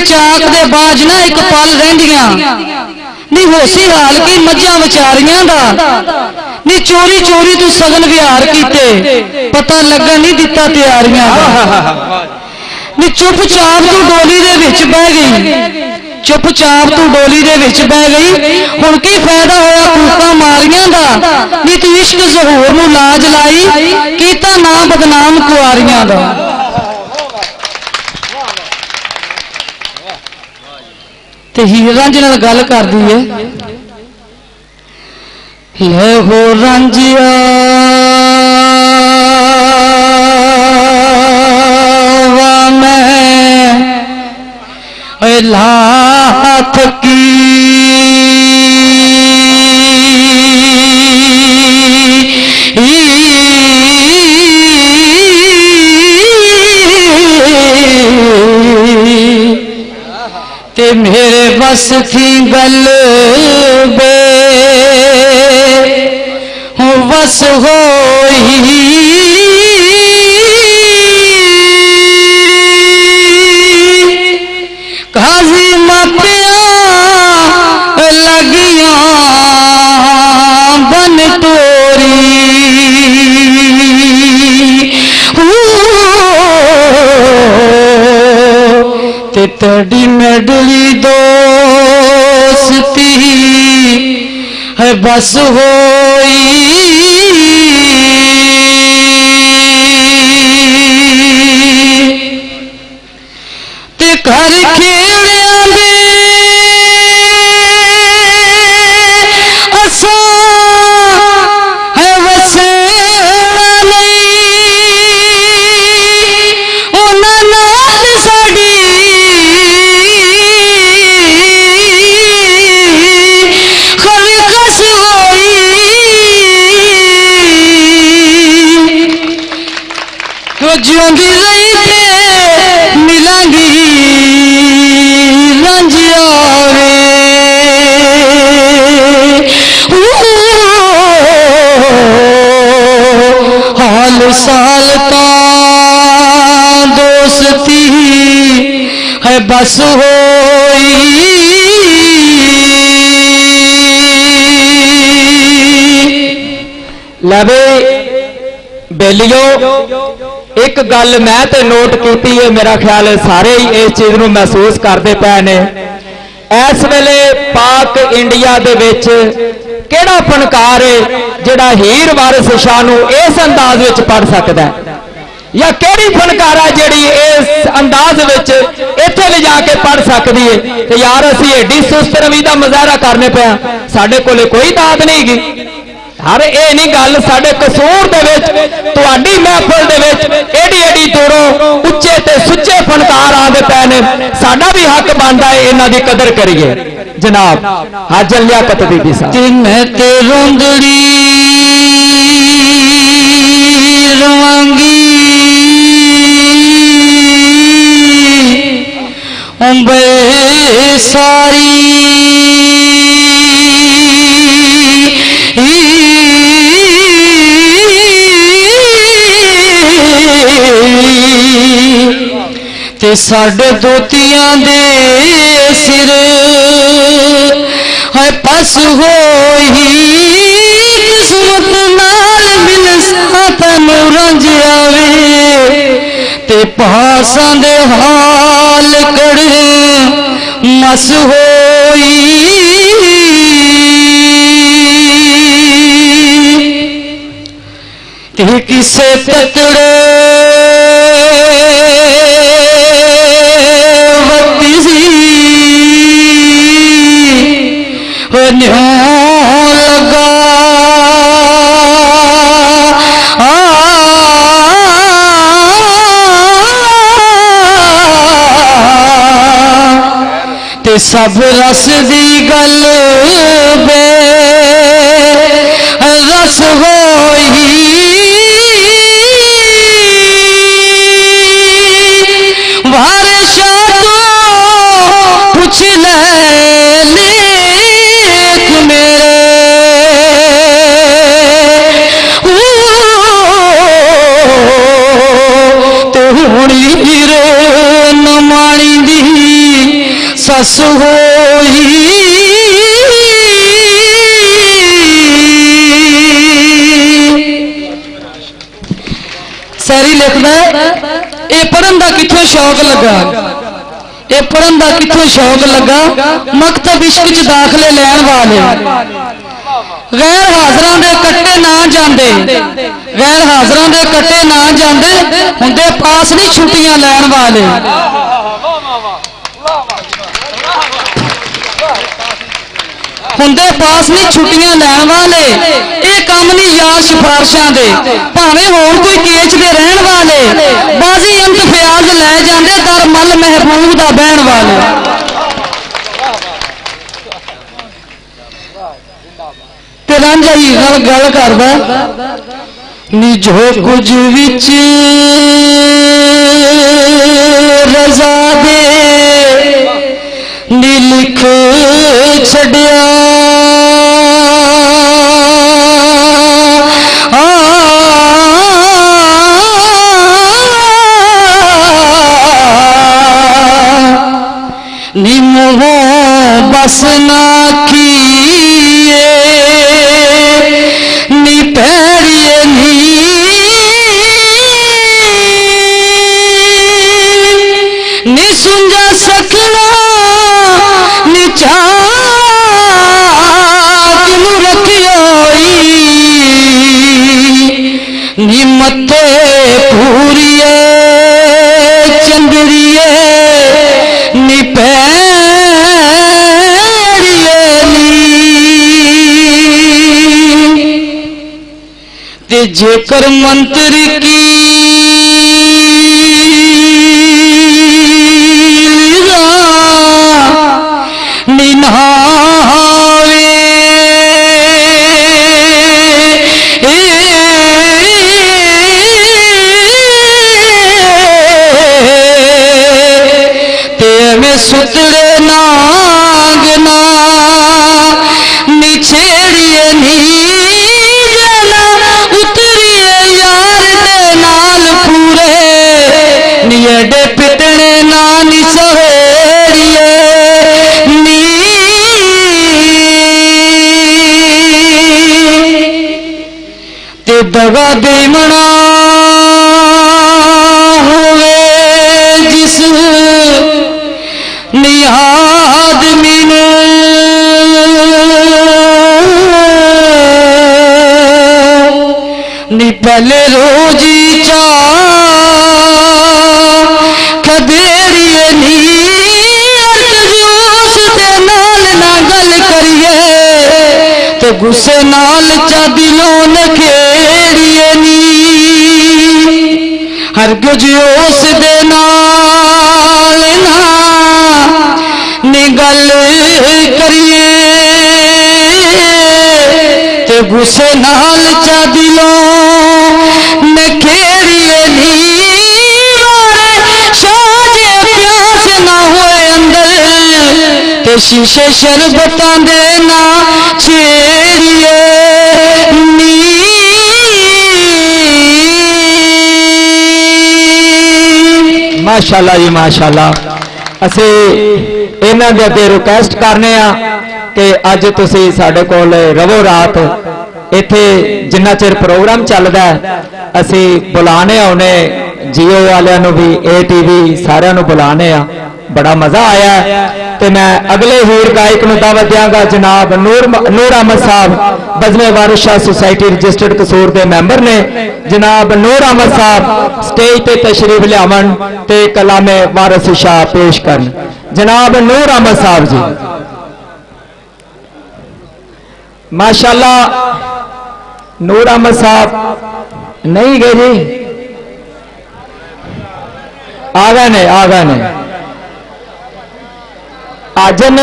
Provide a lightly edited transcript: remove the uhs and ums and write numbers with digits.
चाक दे बाज ना एक पल रहिंदियां नी होसी हाल की मझां विचारियां दा नी चोरी चोरी तू सगन विहार कीते पता लगन नहीं दिता तैयारियां दा नी चुपचाप तू डोली दे विच बह गई चुपचाप तू डोली दे विच बह गई हुण की फायदा होया कूका मारियां दा नी तू इश्क ज़हूर नू लाज लाई कीता ना बदनाम कुआरियां दा ते हीर रांझे नाल गल करदी है ले हो रांझिया वा मैं लाथ की ते मेरे बस थी गल बे बस होई काजी मापिया लगिया बन तोरी ते तड़ी मेडली दोस्ती है बस होई ते घर खेड़िया दे असा है वसेना नहीं उन्हां नाल साडी खलकस होई जिउंदी रही ते मिलांगी रांझिया वे हाल साल ता दोस्ती है बस होई लवे बेलियो एक गल मैं तो नोट की है, मेरा ख्याल है सारे ही इस चीज को महसूस करते पे ने इस वेले पाक इंडिया दे विच केड़ा फनकार है जिहड़ा हीर वारिस शाह नूं इस अंदाज विच पढ़ सकदा है या केड़ी फनकार है जिहड़ी इस अंदाज विच इत्थे ले जाके पढ़ सकदी है। ते यार असीं एडी सुस्त रवी दा मुजाहरा करने पे साडे कोले कोई दाद नहीं गी। हर ये नहीं गल साडे कसूर दे विच तुहाडी महफिल दे विच एडी एडी दूरों उच्चे ते सुच्चे फनकार आंदे पए ने, साडा भी हक बनदा है इन्हां दी कदर करिए। जनाब हाजर लियाकत बीबी साहब मैं ते रोंदड़ी रवांगी उम्बे सारी ते साडे दोतियां दे सिर है पस होई किस्मत नाल मिल साथन रंजिया वे ते पासां दे हाल कड़े मस होई ते किसे तकड़े लगा ते सब रस दी गल बे रस होई वारिशा तो पुछ ले हीरे न माणी दी बस होई सैरी लिखदा ये पढ़न का कितों शौक लगा, ये पढ़न का कितों शौक लगा। मकतब इश्क च दाखले लैन वाले गैर हाजरां दे कट्टे ना जांदे, गैर हाजरां दे कट्टे ना जांदे, हुंदे पास नहीं छुट्टियां लैन वाले। हुंदे पास नहीं छुट्टियां लैन वाले, ये काम नहीं यार सिफारिशां दे, भावें होण कोई केच दे रहन वाले। बाजी अंत फयाज लै जांदे, दर मल महबूब दा बहन वाले। ते रांझा जी गल करदा नी जो कुछ विच रजा दे नी लिख छड़िया नी मुँह बस ना किए नी पैरिए नी सुंजा सकना नी चाक नू रखियोई नी मत्थे पूरिए चंदरिए नी पैरिए नी ते जेकर मंत्र की निनावे ते में सुतरे नागना निछेड़िए नी जना उतरिए यार दे नाल पूरे नियडे पिटने ना निसहेड़िए दगा देवना होवे जिस निहाद मीनू नी पहले रोजी चा खदेड़िए नी अर्जूस दे नाल ना गल करिए ते गुस्से नाल चा दिलों नखेड़िए नी हरगिज उस दे नाल ना नी गल करिए ते गुस्से नाल चा दिलों नखेड़िए नी शाजे प्यास ना होए अंदर ते शीशे शरबतां दे ना छेड़िए नी। माशाअल्लाह जी माशाअल्लाह। असी इन्हां दे अगे रिक्वेस्ट करने आ कि अज तुसी साडे कोल रवो रात इत्थे जिन्ना चिर प्रोग्राम चलदा है असी बुलाने आने जियो वालियां नूं भी ATV सारियां नूं बुलाने आ। बड़ा मजा आया तो मैं अगले हीर गायक नूं दावत देंगा जनाब नूर अहमद साहब बज़मे वारिस शाह सोसाइटी रजिस्टर्ड कसूर के मैंबर ने। जनाब नूर अहमद साहब स्टेज ते तशरीफ लियावन ते कलामे वारिस शाह पेश करन। जनाब नूर अहमद साहब जी माशाअल्लाह। नूर अहमद साहब नहीं गए जी, आ गए ने। आजन